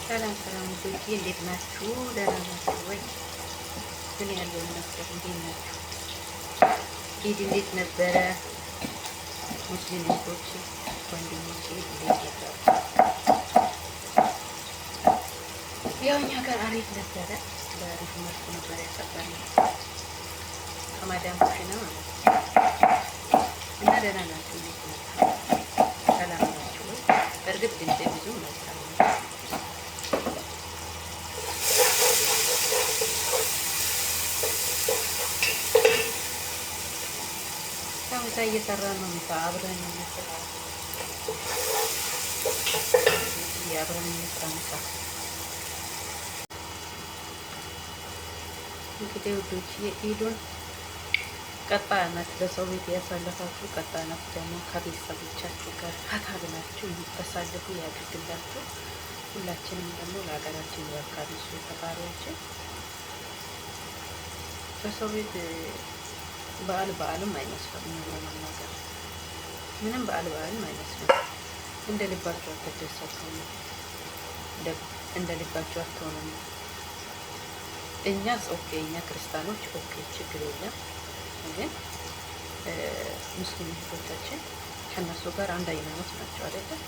ሰላም ሰላም ውዶቼ እንዴት ናችሁ? ደህና ናችሁ ወይ? ምን ያለው ነበር? እንዴት ናችሁ? ኢድ እንዴት ነበረ? ሙስሊም እህቶቼ ወንድሞቼ እንዴት ነበር? ያው እኛ ጋር አሪፍ ነበረ። በአሪፍ መልኩ ነበር ያከበርነው ከማዳም ኩሽና ማለት ነው። እና ደህና ናችሁ? እንዴት ናችሁ? ሰላም ናችሁ ወይ? በእርግጥ ድምጼ ብዙ መልካም ነው። ምሳ እየሰራ ነው። ምሳ አብረን እንስራ፣ አብረን እንስራ ምሳ። እንግዲህ ውዶች የኢዱን ቀጣይ ዓመት በሰው ቤት ያሳለፋችሁ ቀጣይ ዓመት ደግሞ ከቤተሰቦቻችሁ ጋር ፈታ ብላችሁ የምታሳልፉ ያድርግላችሁ። ሁላችንም ደግሞ ለሀገራችን ያብቃን እሱ ፈጣሪያችን። በሰው ቤት በዓልም አይመስልም ለመናገር ምንም በዓልም አይመስልም። እንደ ልባችሁ አትደሰቱም፣ እንደ ልባችሁ አትሆኑም። እኛስ ኦኬ፣ እኛ ክርስቲያኖች ኦኬ፣ ችግር የለም። ግን ሙስሊም እህቶቻችን ከነሱ ጋር አንድ ሃይማኖት ናቸው አይደለም።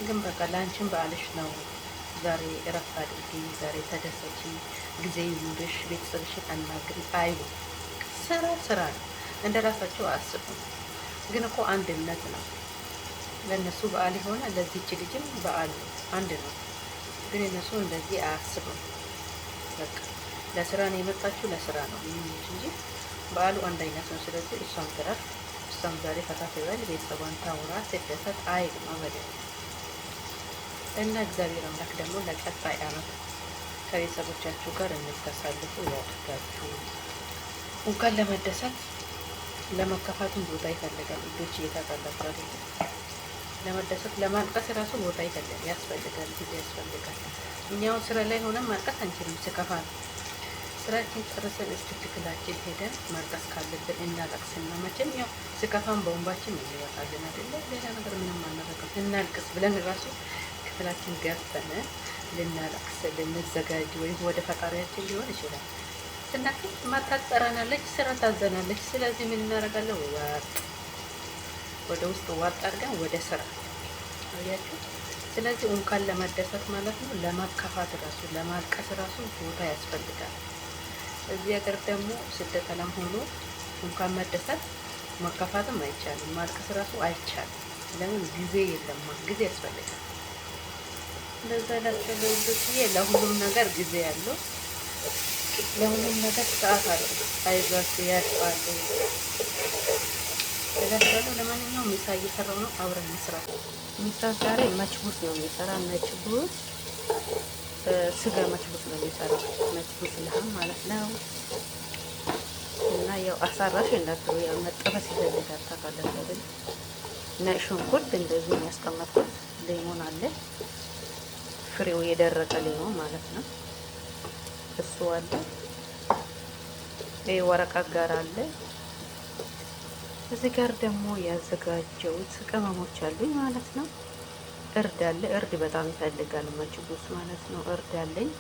ግን በቃ ለአንቺን በዓልሽ ነው፣ ዛሬ እረፍት አድርጊ፣ ዛሬ ተደሰቺ፣ ጊዜ ይኑርሽ፣ ቤተሰብሽን አናግሪ አይሉ። ስራ ነው። እንደ ራሳቸው አያስቡ። ግን እኮ አንድ እምነት ነው። ለእነሱ በዓል የሆነ ለዚች ልጅም በዓል አንድ ነው። ግን እነሱ እንደዚህ አያስቡም። በቃ ለስራ ነው የመጣችው፣ ለስራ ነው እንጂ በዓሉ አንድ አይነት ነው። ስለዚህ እሷም ትረፍ፣ እሷም ዛሬ ፈታ ትበል፣ ቤተሰቧን ታውራ፣ ትደሰት አይልም አበደን። እና እግዚአብሔር አምላክ ደግሞ ለቀጣይ ዓመት ከቤተሰቦቻችሁ ጋር እንድታሳልፉ ያድርጋችሁ። እንኳን ለመደሰት ለመከፋቱን ቦታ ይፈልጋል። ልጆች እየታጣላችሁ አይደለም። ለመደሰት ለማልቀስ ራሱ ቦታ ያስፈልጋል፣ ጊዜ ያስፈልጋል። እኛው ስራ ላይ ሆነን ማልቀስ አንችልም። ስከፋ ነው ስራችን ጨርሰን እስክትክላችን ሄደን ማልቀስ ካለብን እናለቅስና መቼም ያው ስከፋን በወንባችን ይወጣልን አይደለ? ሌላ ነገር ምንም አናደርግም። እናልቅስ ብለን ራሱ ክፍላችን ገብተን ልናለቅስ ልንዘጋጅ ወይም ወደ ፈጣሪያችን ሊሆን ይችላል ስናክል ማታጠራናለች፣ ስራ ታዘናለች። ስለዚህ ምን እናደርጋለን? ወደ ውስጥ ዋጥ አድርገን ወደ ስራ አያችሁ። ስለዚህ እንኳን ለመደሰት ማለት ነው ለማከፋት ራሱ ለማልቀስ ራሱ ቦታ ያስፈልጋል። እዚህ ሀገር ደግሞ ስደት ዓለም ሆኖ እንኳን መደሰት መከፋትም አይቻልም፣ ማልቀስ ራሱ አይቻልም። ለምን? ጊዜ የለማ፣ ጊዜ ያስፈልጋል። እንደዛ ለሁሉም ነገር ጊዜ ያለው ለሁሉም ነገር ሰዓት አለ። አይዟችሁ ያልፋል እላችኋለሁ። ለማንኛውም ምሳ እየሰራው ነው፣ አብረን እንስራ። ምሳ ዛሬ መችቡስ ነው የሚሰራ። መችቡስ ስጋ መችቡስ ነው የሚሰራ። መችቡስ ለሃም ማለት ነው። እና ያው አሳራሽ እንዳትሩ፣ ያው መጠበስ ይፈልጋል ታውቃላችሁ አይደል? እና ሽንኩርት እንደዚህ የሚያስቀመጥኩት ሌሞን አለ፣ ፍሬው የደረቀ ሌሞን ማለት ነው። እሱ አለ። ወረቀት ጋር አለ። እዚህ ጋር ደግሞ ያዘጋጀሁት ቅመሞች አሉኝ ማለት ነው። እርድ አለ። እርድ በጣም ይፈልጋል መችቡስ ማለት ነው። እርድ አለኝ።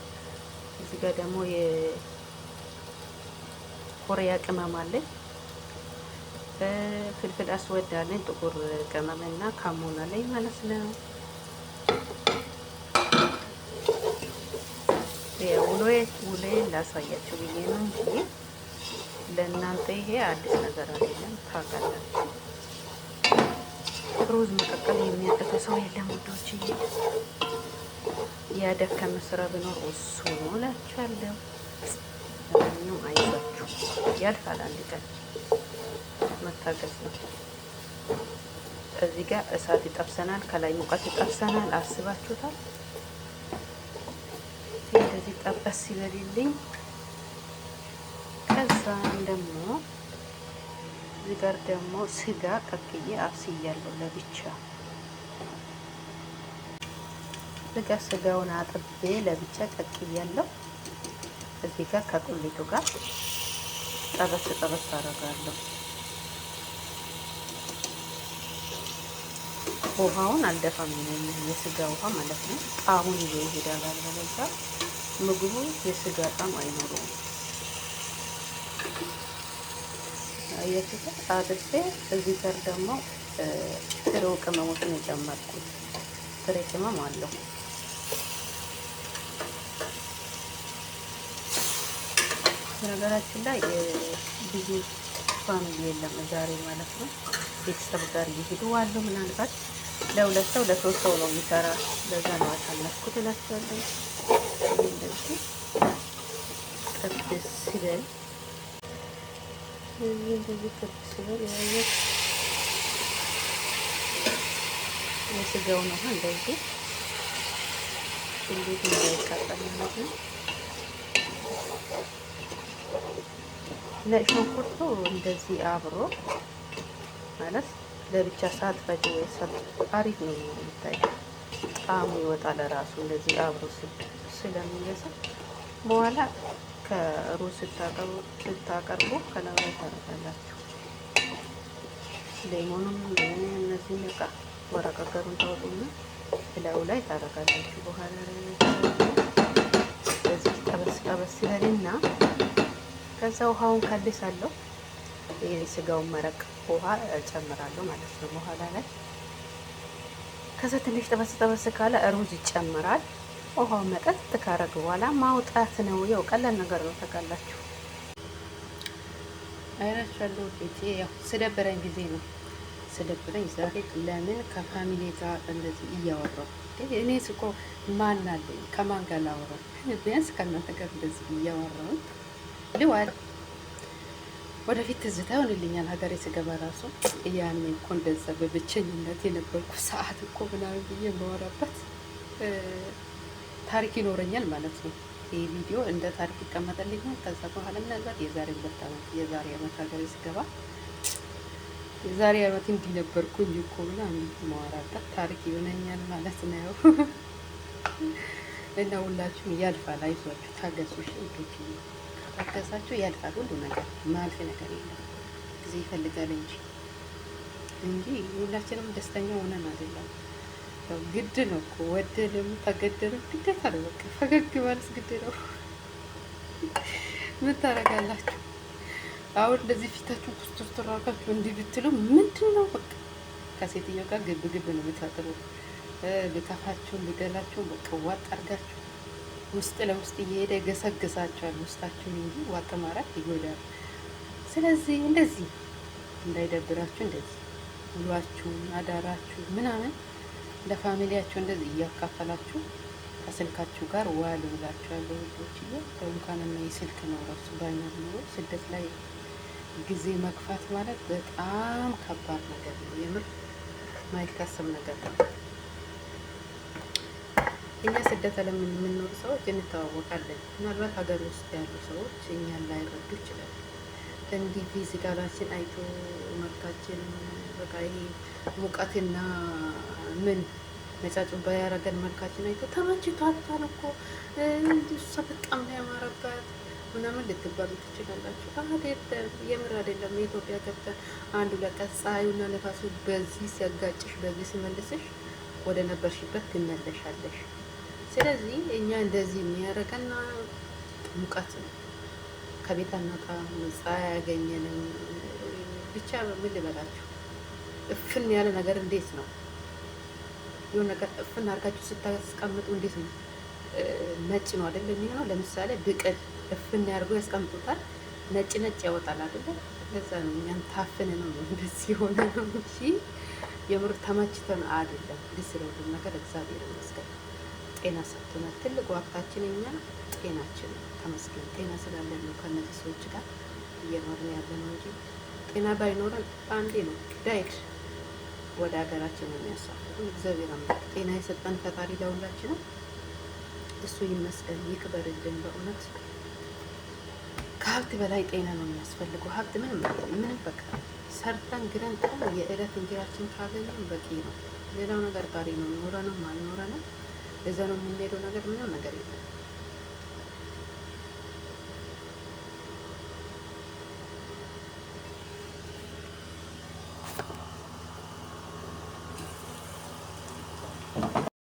እዚህ ጋር ደግሞ የኮሪያ ቅመም አለኝ። ፍልፍል አስወድ አለኝ። ጥቁር ቅመምና ካሞን አለኝ ማለት ነው። ውሎዬ ላሳያችሁ ብዬ ነው እንጂ ለእናንተ ይሄ አዲስ ነገር አይደለም፣ ታውቃላችሁ። ሩዝ መቀቀል የሚያቅተ ሰው የለም ውዶች። ያደከመ ስራ ቢኖር እሱ ነው እላችኋለሁ። ለማንኛውም አይዟችሁ፣ ያልፋል። አንድ ቀን መታገስ ነው። እዚህ ጋር እሳት ይጠብሰናል፣ ከላይ ሙቀት ይጠብሰናል። አስባችሁታል? እንደዚህ ጠበስ ሲበልልኝ ከዛም ደግሞ እዚህ ጋር ደግሞ ስጋ ቀቅዬ አብስያለሁ ለብቻ። ስጋውን አጥቤ ለብቻ ቀቅያለሁ። እዚህ ጋር ከቁሌቱ ጋር ጠበስ አደርጋለሁ። ውሃውን አልደፋም፣ የስጋ ውሃ ማለት ነው። ጣዕሙን ይዞ ይሄዳል። አለበለዚያ ምግቡ የስጋ ጣዕም አይኖረውም። አያችሁት? አጥቤ እዚህ ጋር ደግሞ ጥሬው ቅመሞችን የጨመርኩት ጥሬ ቅመም አለው። በነገራችን ላይ ብዙ ፋሚሊ የለም ዛሬ ማለት ነው። ቤተሰብ ጋር እየሄዱ ዋሉ። ምናልባት ለሁለት ሰው ለሶስት ሰው ነው የሚሰራ። ለዛ ነው አሳለፍኩት እላቸዋለሁ። እንደዚህ ጥብስ ሲበል እንደዚህ ጥብስ ሲበል ያየ የስጋውን ውሃ እንደዚህ እንዴት እንዳይቃጠል ማለት ነው። ነጭ ሽንኩርቱ እንደዚህ አብሮ ማለት ለብቻ ሳትፈጭ ወይ አሪፍ ነው የሚታየው። ጣዕሙ ይወጣል ራሱ እንደዚህ አብሮ ስለሚበስል በኋላ ከሩዝ ስታቀርቡ ከላይ ታደርጋላችሁ። ሌሞኑም እነዚህ በቃ ወረቀቀሩን ታወጡና እላዩ ላይ ታደርጋላችሁ። በኋላ በዚህ ጠበስ ጠበስ ይበልና ከዛ ውሃውን ከልሳለሁ። የስጋውን መረቅ ውሃ እጨምራለሁ ማለት ነው በኋላ ላይ። ከዛ ትንሽ ጠበስ ጠበስ ካለ ሩዝ ይጨምራል። ውሃውን መጠጥ ካረግ በኋላ ማውጣት ነው። ያው ቀላል ነገር ነው ታውቃላችሁ። አይናችኋለሁ ቤቴ ያው ስደበረኝ ጊዜ ነው ስደብረኝ ዛሬ ለምን ከፋሚሊ ጋር እንደዚህ እያወራሁ እኔ ስቆ ማን አለኝ ከማን ጋር ላወራ? ቢያንስ ከእናንተ ጋር እንደዚህ እያወራሁ ልዋል። ወደፊት ትዝታ ይሆንልኛል ሀገሬ ስገባ ራሱ ያኔ እኮ እንደዛ በብቸኝነት የነበርኩ ሰዓት እኮ ምናምን ብዬ የማወራበት ታሪክ ይኖረኛል ማለት ነው። ይህ ቪዲዮ እንደ ታሪክ ይቀመጠልኛል። ከዛ በኋላ ምናልባት የዛሬ 2 ዓመት የዛሬ ዓመት ሀገሬ ስገባ የዛሬ ዓመት እንዲህ ነበርኩኝ እኮ ምናምን የማወራበት ታሪክ ይሆነኛል ማለት ነው። እና ሁላችሁም ያልፋል፣ አይዟችሁ፣ ታገሱሽ እንዴት ታገሳችሁ፣ ያልፋል። ሁሉ ነገር ማልፍ ነገር የለም፣ ጊዜ ይፈልጋል እንጂ ሁላችንም ደስተኛ ሆነን አይደለም። ያው ግድ ነው እኮ ወደንም ተገደንም ግዴታ ነው። በቃ ፈገግ ማለት ግድ ነው። ምን ታደርጋላችሁ? አሁን እንደዚህ ፊታችሁ ኩስቱር አድርጋችሁ እንዲህ ብትሉ ምንድን ነው በቃ ከሴትዮ ጋር ግብ ግብ ነው የምታጥሩ። ልከፋችሁን ልገላችሁን በቃ ዋጥ አድርጋችሁ ውስጥ ለውስጥ እየሄደ ገሰግሳችኋል ውስጣችሁን እንጂ ዋጥ ማራት ይጎዳል። ስለዚህ እንደዚህ እንዳይደብራችሁ እንደዚህ ውሏችሁን አዳራችሁ ምናምን ለፋሚሊያችሁ እንደዚህ እያካፈላችሁ ከስልካችሁ ጋር ዋል ብላችኋለሁ። ልጆችዬ እንኳንና የስልክ ነው ራሱ ባይኖር ኖሮ ስደት ላይ ጊዜ መግፋት ማለት በጣም ከባድ ነገር ነው። የምር ማይታሰብ ነገር ነው። እኛ ስደት ዓለም የምንኖር ሰዎች እንተዋወቃለን። ምናልባት ሀገር ውስጥ ያሉ ሰዎች እኛን ላይረዱ ይችላል። እንዲህ ፊዚካላችን አይቶ መልካችን በቃ ይሄ ሙቀትና ምን ነጫጩ ባያረገን መልካችን አይቶ ተመችቷታል እኮ እሷ በጣም ነው ያማረባት ምናምን ልትባሉ ትችላላችሁ። አይደለም፣ የምር አይደለም። የኢትዮጵያ ገብተን አንዱ ለቀን ፀሐዩና ነፋሱ በዚህ ሲያጋጭሽ፣ በዚህ ሲመልስሽ ወደ ነበርሽበት ትመለሻለሽ። ስለዚህ እኛ እንደዚህ የሚያደርገና ሙቀት ነው። ከቤት አናውጣ፣ ፀሐይ አያገኘንም። ብቻ ምን ልበላችሁ፣ እፍን ያለ ነገር እንዴት ነው የሆነ ነገር እፍን አድርጋችሁ ስታስቀምጡ እንዴት ነው ነጭ ነው አይደል የሚሆነው? ለምሳሌ ብቅል እፍን ያድርገው ያስቀምጡታል፣ ነጭ ነጭ ያወጣል አይደል? ለዛ ነው እኛም ታፍን ነው እንደዚህ ሆነ ነው እንጂ የምር ተመችተን አይደለም። ደስ ይላል ነገር እግዚአብሔር ይመስገን ጤና ሰጥቶናል። ትልቁ ሀብታችን እኛ ጤናችን ነው። ተመስገን ጤና ስላለን ነው ከነዚህ ሰዎች ጋር እየኖርን ያለ ነው እንጂ ጤና ባይኖረን አንዴ ነው ዳይድ ወደ ሀገራችን ነው የሚያሳፍሩ። እግዚአብሔር አምላክ ጤና የሰጠን ፈጣሪ ለሁላችንም እሱ ይመስገን ይክበርልን። በእውነት ከሀብት በላይ ጤና ነው የሚያስፈልገው። ሀብት ምንም በቃ ሰርተን ግረን የእለት እንጀራችን ካገኘን በቂ ነው። ሌላው ነገር ጋሪ ነው። ኖረንም አልኖረንም እዛ ነው የምንሄደው ነገር ምንም ነገር የለም።